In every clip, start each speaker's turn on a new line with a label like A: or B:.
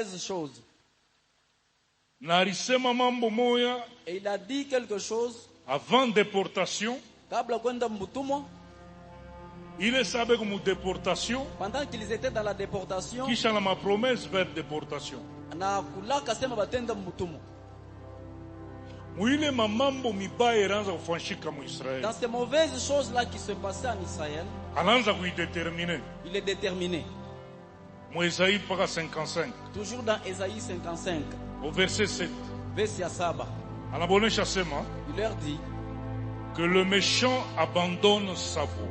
A: mauvaise chose.
B: Et
A: il a dit quelque chose
B: avant déportation.
A: kabla kwenda mbutumwa.
B: Il savait que mon déportation.
A: Pendant qu'ils étaient dans la déportation.
B: Qui chante ma promesse vers déportation.
A: Na kulaka sema batenda mbutumwa. Dans ces mauvaises choses-là qui se passaient en Israël, il est déterminé. Toujours dans Ésaïe 55,
B: au verset 7,
A: il leur dit
B: que le méchant abandonne sa voie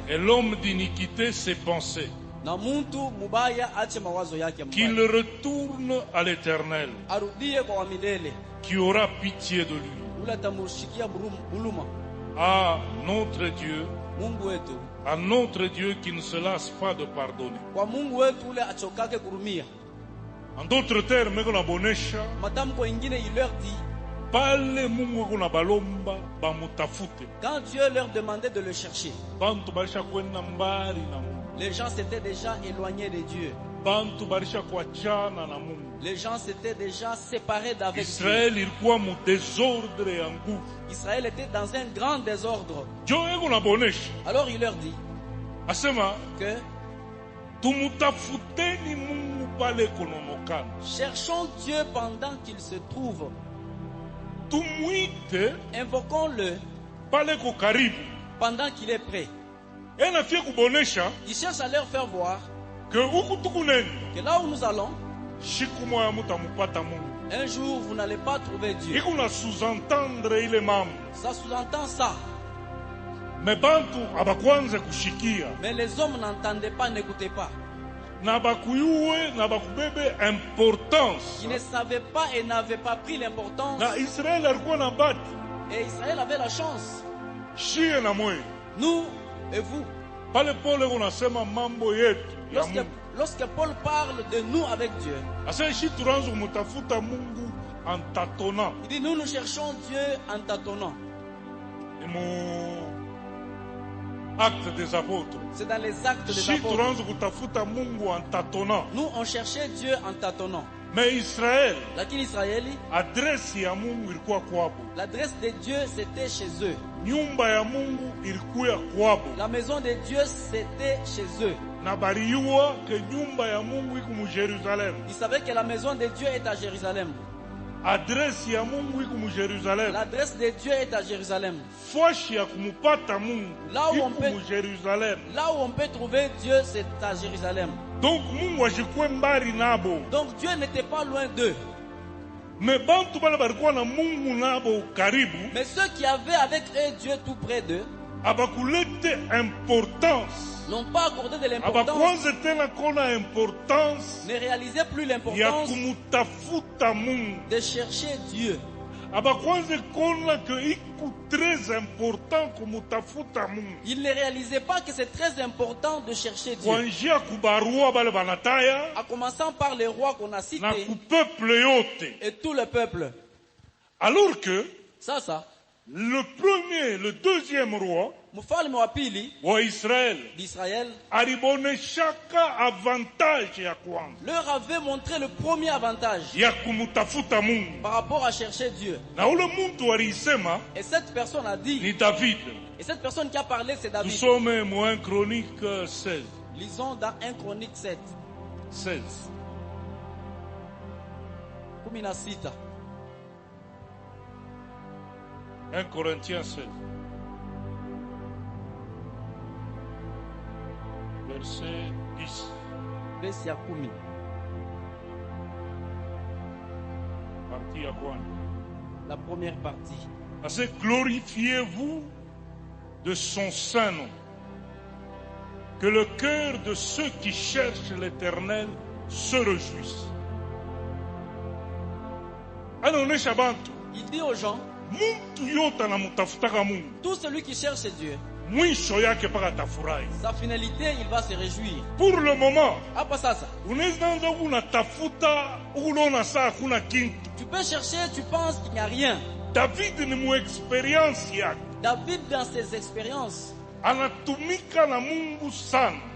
B: et l'homme d'iniquité ses pensées, qu'il retourne à l'Éternel, qui aura pitié de lui. À notre Dieu, qui ne se lasse pas de pardonner. En d'autres termes, il leur dit,
A: quand Dieu leur demandait de le chercher, les gens s'étaient déjà éloignés de Dieu. Les gens s'étaient déjà séparés d'avec Dieu. Israël était dans un grand désordre. Alors il leur dit que cherchons Dieu pendant qu'il se trouve. Invoquons-le pendant qu'il est prêt. Il cherche à leur faire voir que là où nous allons, un jour vous n'allez pas trouver Dieu. Ça sous-entend ça. Mais les hommes n'entendaient pas, n'écoutaient pas. Ils ne savaient pas et n'avaient pas pris l'importance. Et Israël avait la chance. Nous et vous. Lorsque Paul parle de nous avec Dieu, il dit nous cherchons Dieu en tâtonnant.
B: Actes des apôtres.
A: C'est dans les actes des apôtres. Nous on cherchait Dieu en tâtonnant.
B: Mais Israël,
A: l'adresse de Dieu c'était chez eux. La maison de Dieu c'était chez eux. Ils savaient que la maison de Dieu est à Jérusalem. L'adresse de Dieu est à Jérusalem. Là où on peut trouver Dieu, c'est à Jérusalem.
B: Donc
A: Dieu n'était pas loin d'eux.
B: Mais
A: ceux qui avaient avec eux Dieu tout près d'eux n'ont pas accordé de l'importance, ne réalisaient plus l'importance de chercher Dieu. Ils ne réalisaient pas que c'est très important de chercher Dieu. En commençant par les rois qu'on a cités et tout le peuple.
B: Alors que
A: le
B: deuxième roi
A: d'Israël
B: leur
A: avait montré le premier avantage par rapport à chercher Dieu. Et cette personne a dit, et cette personne qui a parlé c'est David.
B: Nous sommes en 1 Chronique 16.
A: Lisons dans 1 Chronique 7.
B: 16. 1 Corinthiens 16. Verset 10. Partie à quoi?
A: La première partie.
B: Assez glorifiez-vous de son saint nom. Que le cœur de ceux qui cherchent l'Éternel se réjouisse.
A: Il dit aux gens, tout celui qui cherche Dieu, sa finalité, il va se réjouir.
B: Pour le moment,
A: tu peux chercher, tu penses qu'il n'y a rien. David, dans ses expériences,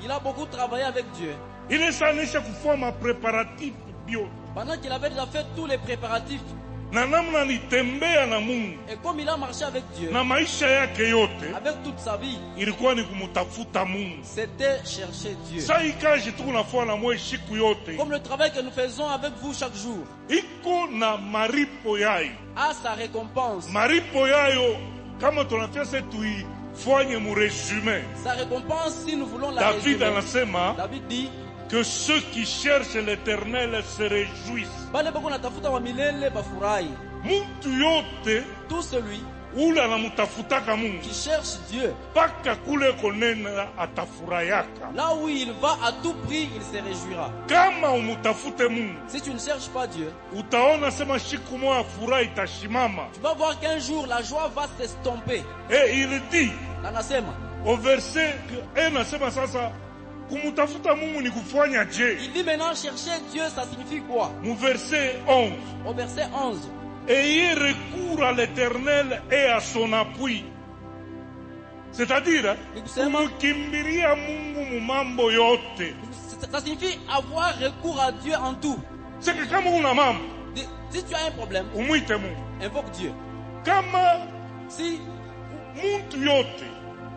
A: il a beaucoup travaillé avec Dieu.
B: Il est sanisha kufanya préparatif bio.
A: Pendant qu'il avait déjà fait tous les préparatifs.
B: Na namna nitembea na Mungu.
A: Et comme il a marché avec Dieu.
B: Na maisha yake yote.
A: Avec toute sa vie.
B: Ilikuwa ni kumtafuta Mungu.
A: C'était chercher Dieu.
B: Sasa ikaje tunafanya na mwe siku yote.
A: Comme le travail que nous faisons avec vous chaque jour.
B: Iko na maripo yayo.
A: À sa récompense.
B: Maripo yayo kama tunafanya sasa tuifanye mu résumé.
A: Sa récompense si nous voulons la résumer.
B: David anasema.
A: David dit
B: que ceux qui cherchent l'Éternel se réjouissent. Muntu yote
A: tout celui
B: ula anamutafutaka Mungu
A: qui cherche Dieu
B: paka kule konena atafurayaka.
A: Là où il va à tout prix, il se réjouira.
B: Kama umutafute Mungu,
A: si tu ne cherches pas Dieu,
B: utaona sema siku moja furaha itashimama.
A: Tu vas voir qu'un jour la joie va s'estomper.
B: Et il dit
A: anasema
B: au verset 1 anasema sasa kumutafuta Mungu ni kufanya je.
A: Il dit maintenant chercher Dieu, ça signifie quoi?
B: Au verset 11.
A: Au verset 11.
B: Ayez recours à l'Éternel et à son appui. C'est-à-dire, kumukimbiria Mungu mu mambo yote.
A: Ça signifie avoir recours à Dieu en tout.
B: C'est que kama una mambo,
A: si tu as un problème,
B: umuite Mungu.
A: Invoque Dieu.
B: Kama
A: si
B: muntu yote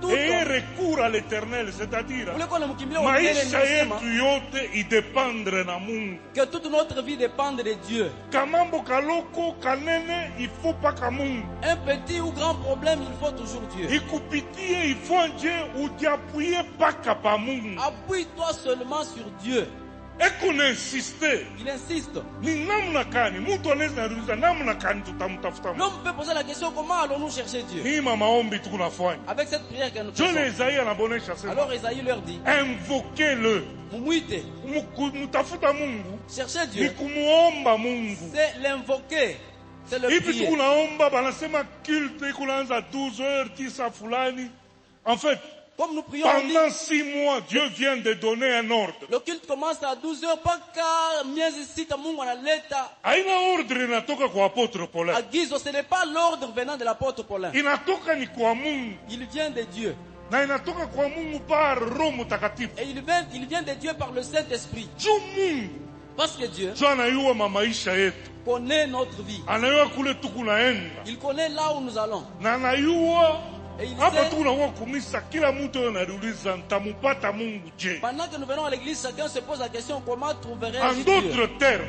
B: et recours à l'Éternel, c'est-à-dire maisha yetu yote idépendre na Mungu.
A: Que toute notre vie dépende de Dieu.
B: Kamambo kaloko kanene il faut pas ka Mungu.
A: Un petit ou grand problème, il faut toujours Dieu.
B: Ikupitie il faut Dieu ou t'appuyer pas ka pa Mungu.
A: Appuie-toi seulement sur Dieu.
B: Et qu'on insiste.
A: Il insiste.
B: L'homme
A: peut poser la question, comment allons-nous chercher Dieu? Avec cette prière que nous faisons. Alors Esaïe leur dit,
B: invoquez-le.
A: Cherchez Dieu. C'est l'invoquer. C'est le prier.
B: En fait,
A: comme nous prions,
B: pendant 6 mois, Dieu vient de donner un ordre.
A: Le culte commence à 12h. Agizo, ce n'est pas l'ordre venant de l'apôtre Paulin. Il vient de Dieu. Et il vient de Dieu par le Saint-Esprit. Parce que Dieu connaît notre vie. Il connaît là où nous allons. Et il sait, pendant que nous venons à l'église, chacun se pose la question, comment trouverai-je Dieu?
B: En d'autres termes,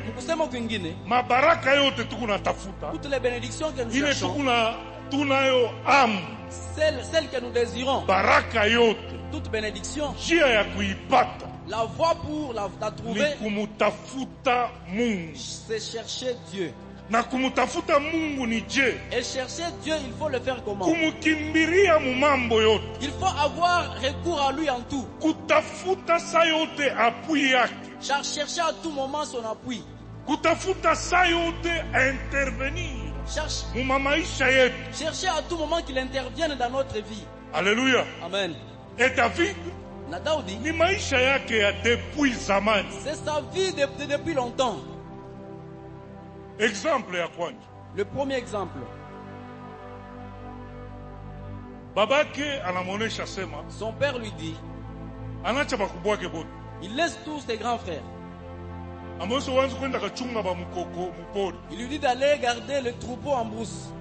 A: toutes les bénédictions que nous cherchons, celles que nous désirons, toute bénédiction, la voie pour la trouver, c'est chercher Dieu.
B: Na kumutafuta Mungu ni je.
A: Et chercher Dieu, il faut le faire comment?
B: Kumukimbiria mu mambo yote.
A: Il faut avoir recours à lui en tout.
B: Kutafuta sa yote appui yake.
A: Chercher à tout moment son appui.
B: Kutafuta sa yote intervenir. Mu maisha yetu.
A: Chercher à tout moment qu'il intervienne dans notre vie.
B: Alléluia.
A: Amen.
B: Et David,
A: na Daudi,
B: ni maisha yake ya depuis zamani.
A: C'est sa vie depuis longtemps.
B: Exemple ya kwanza.
A: Le premier exemple.
B: Babake anamonesha sema.
A: Son père lui dit.
B: Anacha bakubwake bote.
A: Il laisse tous ses grands frères.
B: Amoso wanzu kwenda kachunga ba mukoko mupori.
A: Il lui dit d'aller garder le troupeau en brousse.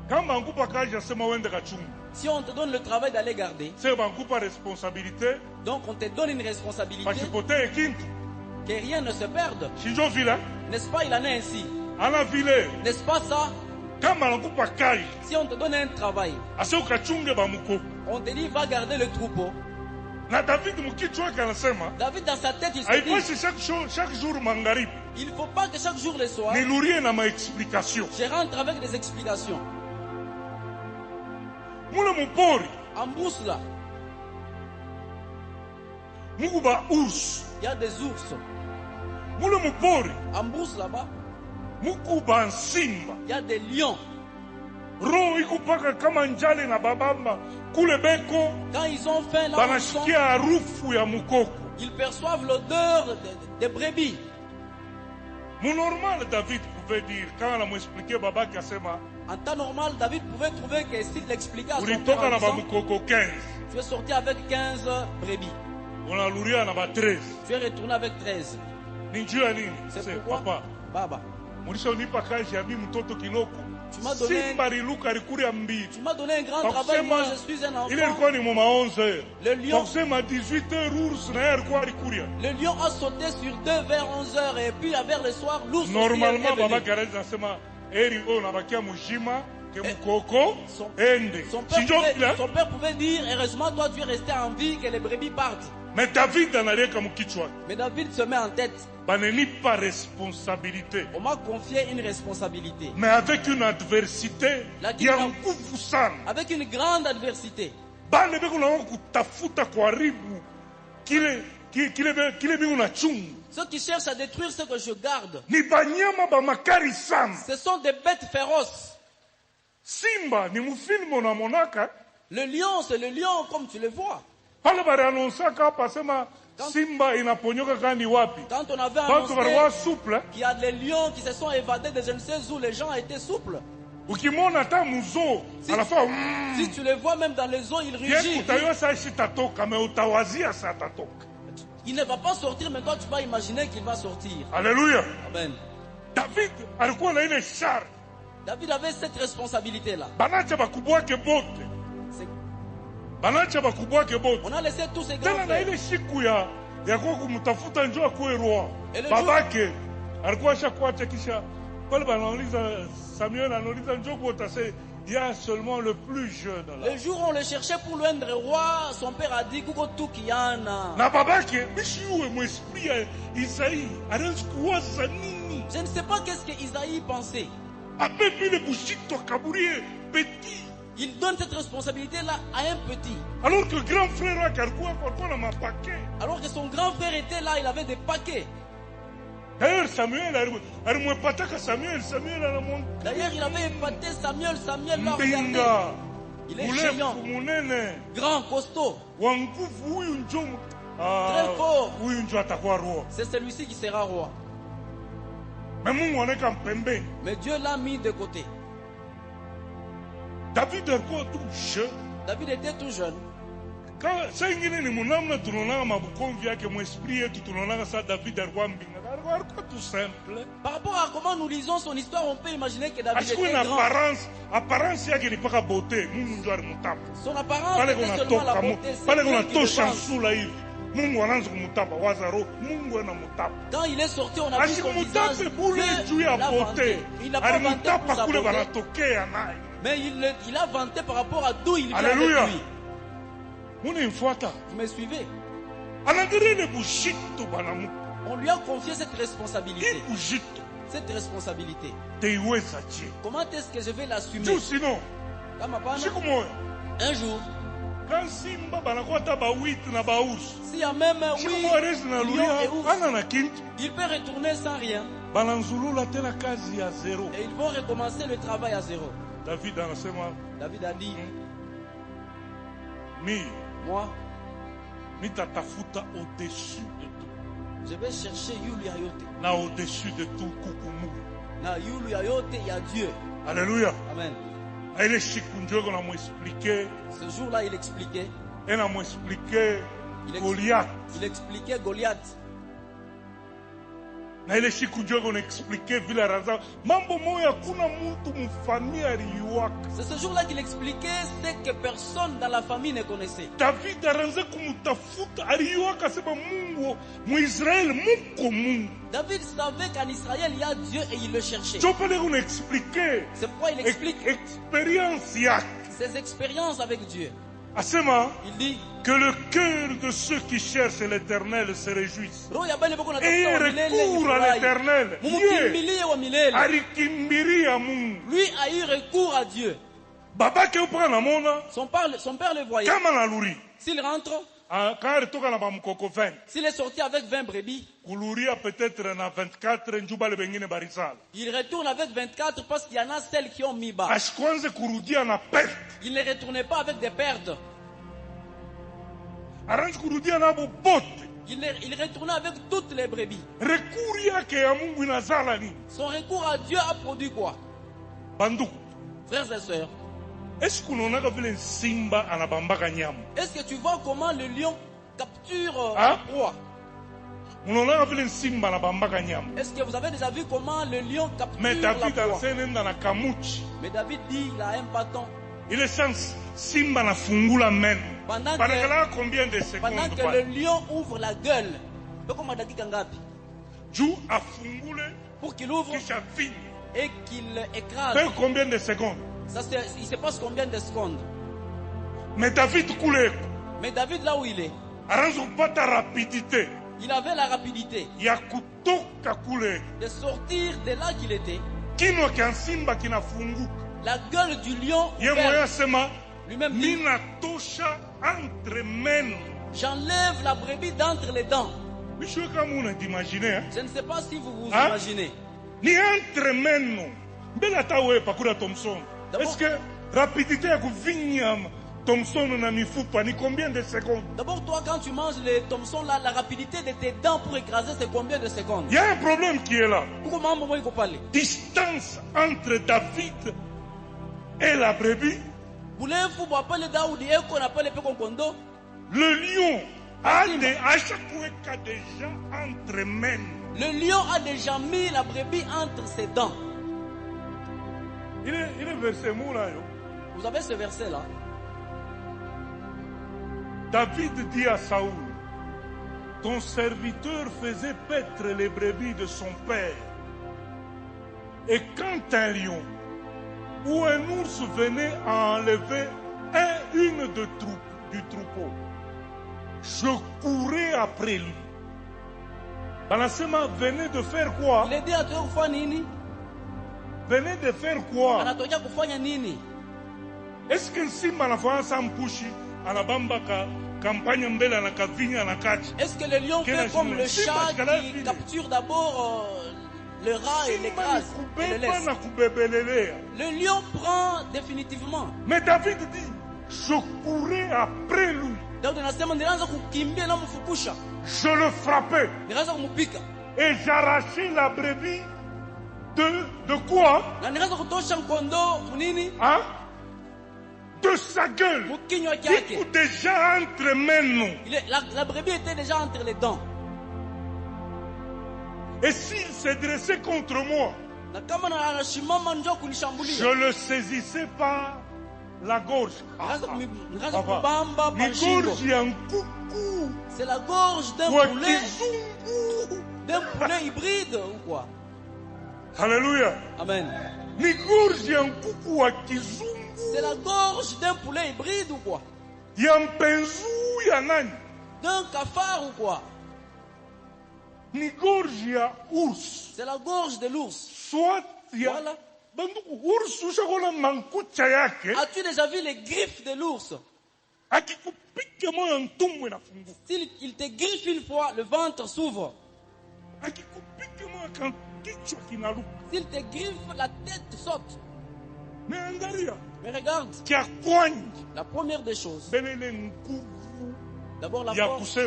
B: Kama ankupa kazi sema wende kachunga.
A: Si on te donne le travail d'aller garder.
B: C'est bankupa responsabilité.
A: Donc on te donne une responsabilité.
B: Pasipote ekintu.
A: Que rien ne se perde.
B: Shinjo vila.
A: N'est-ce pas, il en est ainsi.
B: Ana vile.
A: N'est-ce pas ça?
B: Si
A: on te donne un travail, on te dit va garder le troupeau. David dans sa tête il se dit,
B: chaque jour mangaribi.
A: Il ne faut pas que chaque jour le soir je rentre avec des explications. En brousse là, il y a des ours. En brousse là-bas, il y a des lions. Quand ils ont faim là où ils sont, ils perçoivent l'odeur des brebis. En temps normal, David pouvait trouver que s'il l'expliquait à son père, tu es sorti avec 15 brebis. Tu es retourné avec 13. C'est pourquoi,
B: papa.
A: Baba, tu m'as donné un grand travail. Moi, je suis un enfant. Le lion a sauté sur 2 vers 11h et puis vers le soir, l'ours est venu. Son père pouvait dire, heureusement toi tu es resté en vie, que les brebis partent.
B: Mais David
A: se met en tête.
B: Pas responsabilité.
A: On m'a confié une responsabilité.
B: Mais avec une adversité, il y a un coup foussant.
A: Avec une grande adversité. Ceux qui cherchent à détruire ce que je garde, ce sont des bêtes féroces.
B: Simba,
A: le lion, c'est le lion comme tu le vois.
B: Quand on avait annoncé
A: qu'il y a des lions qui se sont évadés de je ne sais où, les gens étaient souples. Si tu les vois même dans les eaux, ils rugissent. Il ne va pas sortir, mais toi tu vas imaginer qu'il va sortir.
B: Alléluia.
A: Amen. David avait cette responsabilité-là. On a laissé tous ces grands frères.
B: Il y a seulement le plus jeune là.
A: Le jour où on le cherchait pour l'endre roi, son père a dit Kuko tout qui en a. Je ne sais pas qu'est-ce que Isaïe pensait. Il donne cette responsabilité-là à un petit.
B: Alors que
A: son grand frère était là, il avait des paquets.
B: D'ailleurs,
A: il avait épaté Samuel l'a regardé. Il est géant, grand, costaud, très fort. C'est celui-ci qui sera roi. Mais Dieu l'a mis de côté.
B: David
A: était tout jeune. Par rapport à comment nous lisons son histoire, on peut imaginer que David était grand. Son apparence était seulement la beauté. Quand il est sorti, on a vu son visage. Dieu l'a vanté. Il n'a pas vanté pour sa beauté, mais il a vanté par rapport à d'où il vient avec lui. Vous me suivez? On lui a confié cette responsabilité. Comment est-ce que je vais l'assumer? Un jour, s'il y a même 8 lions et ours, il peut retourner sans rien. Et ils vont recommencer le travail à zéro. David a dit, moi, je vais chercher Yulu Yayote.
B: Au-dessus de tout Kukumu.
A: Na Yulu Yayote, il y a Dieu.
B: Alléluia.
A: Amen.
B: Ce
A: jour-là, il expliquait. Il expliquait Goliath.
B: C'est ce
A: jour-là qu'il expliquait ce que personne dans la famille ne connaissait.
B: David
A: savait qu'en Israël il y a Dieu et il le cherchait. C'est pourquoi il explique ses expériences avec Dieu. Il dit
B: que le cœur de ceux qui cherchent l'Éternel se réjouisse et recourt à l'Éternel.
A: Lui a eu recours à Dieu. Son père le voyait. S'il rentre, s'il est sorti avec 20 brebis, il retourne avec 24 parce qu'il y en a celles qui ont mis bas. Il ne retournait pas avec des pertes. Il retournait avec toutes les brebis. Son recours à Dieu a produit quoi? Frères et sœurs, est-ce que tu vois comment le lion capture la proie.
B: Est-ce
A: que vous avez déjà vu comment le lion capture la proie? Mais David dit il a un bâton.
B: Il est sans Simba na fungula men.
A: Pendant
B: combien de secondes?
A: Pendant que le lion ouvre la gueule. Pour qu'il ouvre et qu'il écrase.
B: Combien de secondes?
A: Il se passe combien de secondes?
B: Mais David coulait.
A: Mais David là où il est,
B: rapidité.
A: Il avait la rapidité de sortir de là qu'il était. La gueule du lion lui-même dit, j'enlève la brebis d'entre les dents. Je ne sais pas si vous vous imaginez.
B: Est-ce que rapidité Thompson na mifupa ni combien de secondes?
A: D'abord, toi, quand tu manges les Thompson, là, la rapidité de tes dents pour écraser, c'est combien de secondes?
B: Il y a un problème qui est là.
A: Comment il faut parler?
B: Distance entre David et la brebis. Le lion a déjà entre mains.
A: Le lion a déjà mis la brebis entre ses dents.
B: Il est versé où là?
A: Vous avez ce verset là.
B: David dit à Saoul, ton serviteur faisait paître les brebis de son père. Et quand un lion ou un ours venait à enlever une du troupeau, je courais après lui. Banasema venait de faire quoi? Venait de faire quoi? Est-ce que Simba na fanya sampushi anabambaka campagne mbele na kavinya na kati?
A: Est-ce que le lion fait comme le chat qui capture d'abord le rat et l'écrase et le laisse? Le lion prend définitivement.
B: Mais David dit, je courais après lui.
A: Je
B: le frappais. Et j'arrachais la brebis de quoi? Hein? De sa gueule. Qui était déjà entre mes noms.
A: La brebis était déjà entre les dents.
B: Et s'il s'est dressé contre moi, je le saisissais par la gorge.
A: C'est la gorge d'un poulet. D'un poulet hybride ou quoi?
B: Alléluia.
A: Amen. C'est la gorge d'un poulet hybride ou quoi? D'un cafard ou quoi? C'est la gorge de l'ours.
B: Soit
A: voilà. As-tu déjà vu les griffes de l'ours? S'il te griffe une fois, le ventre s'ouvre. S'il te griffe, la tête saute. Mais regarde, la première des choses, d'abord la force.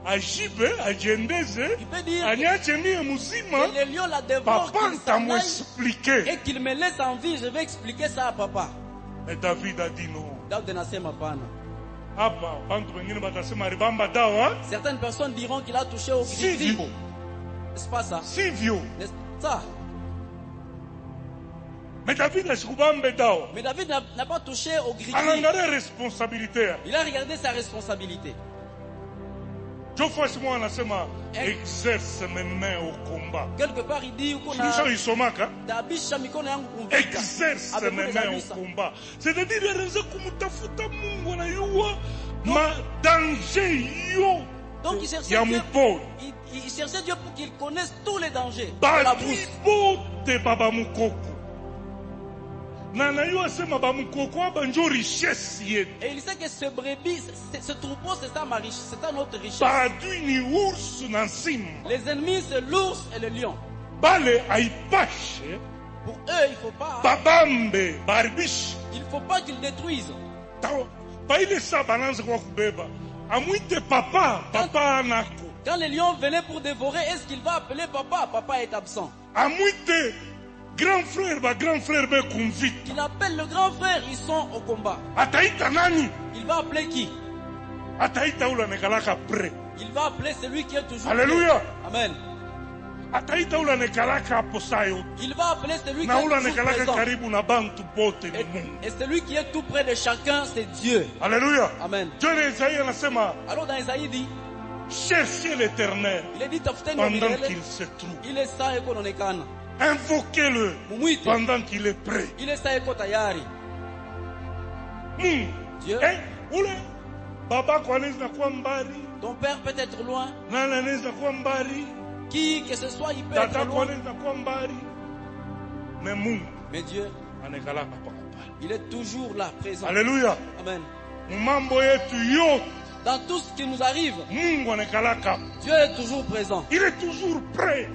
A: Il peut dire que le lion la dévore, et qu'il me laisse en vie. Je vais expliquer ça à papa.
B: Et David a dit non.
A: Certaines personnes diront qu'il a touché au gris. N'est-ce pas ça? N'est-ce ça?
B: Mais David
A: n'a pas touché au gris. Il a regardé sa responsabilité.
B: Exerce mes mains au combat.
A: Quelque part il dit
B: exerce mes mains au combat. C'est-à-dire
A: donc il cherchait Dieu pour qu'il connaisse tous les dangers de la brousse.
B: Et
A: il sait que ce brebis, ce troupeau, c'est ça ma richesse, c'est ça notre richesse. Les ennemis, c'est l'ours et le lion. Pour eux, il faut pas. Il faut pas qu'ils détruisent. Quand les lions venaient pour dévorer, est-ce qu'il va appeler papa? Papa est absent.
B: Grand frère
A: il appelle le grand frère, ils sont au combat. Il va appeler qui? Il va appeler celui qui est toujours
B: Alléluia.
A: prêt. Amen. Il va appeler celui qui est toujours présent. Et celui qui est tout près de chacun, c'est Dieu.
B: Alléluia.
A: Amen. Alors dans Isaïe dit,
B: cherchez l'Éternel
A: il est dit
B: pendant qu'il se trouve.
A: il est ça et qu'on en est kana.
B: Invoquez-le pendant qu'il est prêt.
A: Il est ça et qu'on tayari. Dieu.
B: Baba kwaneza kwa mbari.
A: Ton père peut être loin.
B: Nana neza kwa mbari.
A: Qui que ce soit, il peut être loin. Mais Dieu, il est toujours là, présent.
B: Alléluia.
A: Amen. Dans tout ce qui nous arrive, Dieu est toujours présent.
B: Il est toujours prêt.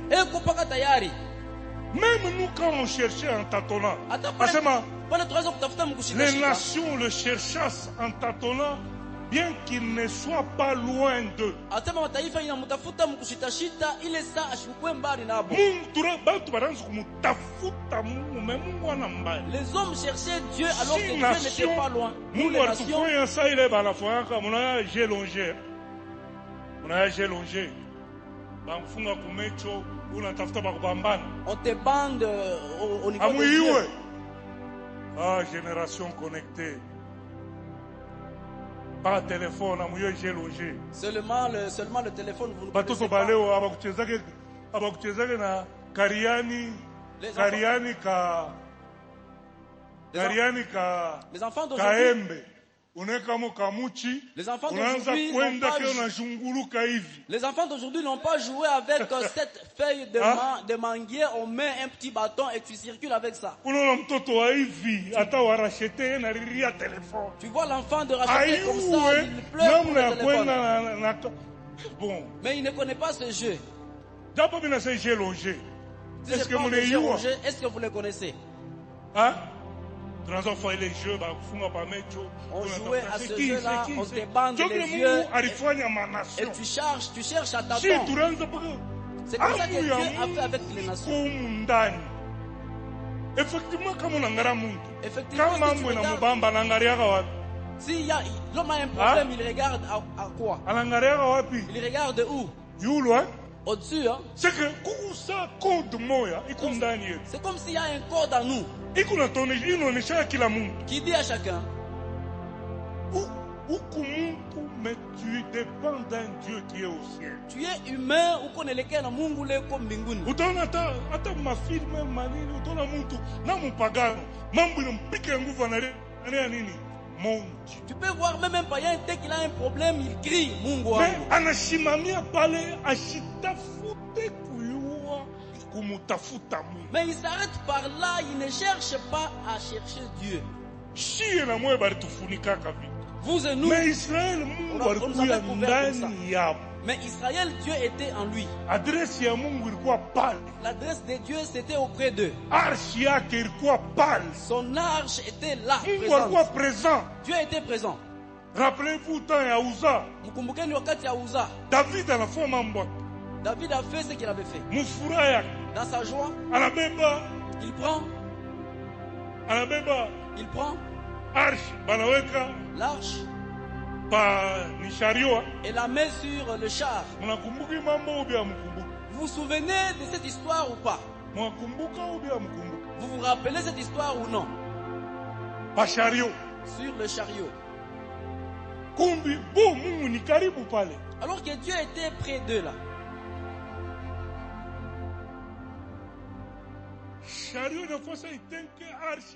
A: Même
B: nous, quand on cherchait en tâtonnant, les nations le cherchassent en tâtonnant, bien qu'il ne soit pas loin d'eux.
A: Les hommes cherchaient Dieu alors que Dieu n'était pas loin. Nous, les nations, on te bande au niveau de Dieu.
B: Ah, génération connectée. Pas téléphone, j'ai logé.
A: Seulement le téléphone, vous ne connaissez pas. Les enfants d'aujourd'hui, n'ont pas joué avec cette feuille de manguier. On met un petit bâton et tu circules avec ça. Tu vois l'enfant de racheter comme ça, il pleure pour le téléphone.
B: Bon.
A: Mais il ne connaît pas ce jeu.
B: Est-ce que
A: vous les connaissez?
B: Hein?
A: On jouait à ce jeu-là, on te bande les yeux et tu cherches à t'attendre. C'est comme ça que Dieu a fait avec les nations.
B: Effectivement,
A: si l'homme a un problème, il regarde à quoi? Il regarde où? Au-dessus, hein?
B: C'est
A: comme s'il y a un code à nous qui dit à chacun,
B: mais tu dépends d'un Dieu qui est au ciel.
A: Tu es humain ou connais lequel na Mungu le ko mbinguni.
B: Utaona hata mafilme manini utaona mtu na mpagano mambo inampika nguvu analia nini? Mon Dieu.
A: Tu peux voir même un païen dès qu'il a un problème, il crie Mungu wangu.
B: Mais anashimamia pale ashitafute kuyua kumutafuta Mungu.
A: Mais il s'arrête par là, il ne cherche pas à chercher Dieu.
B: Shie na moyo bali tufunika kavi.
A: Vous et nous,
B: mais Israël,
A: mais Israël, Dieu était en lui. L'adresse de Dieu, c'était auprès d'eux. Son arche était là,
B: présent.
A: Dieu était présent.
B: Rappelez-vous, dans Yaouza, David
A: a fait ce qu'il avait fait. Dans sa joie, il prend l'arche et la met sur le char. Vous vous souvenez de cette histoire ou pas? Vous vous rappelez cette histoire ou non? Sur le chariot. Alors que Dieu était près d'eux là.
B: Chariot de fois ça il que arche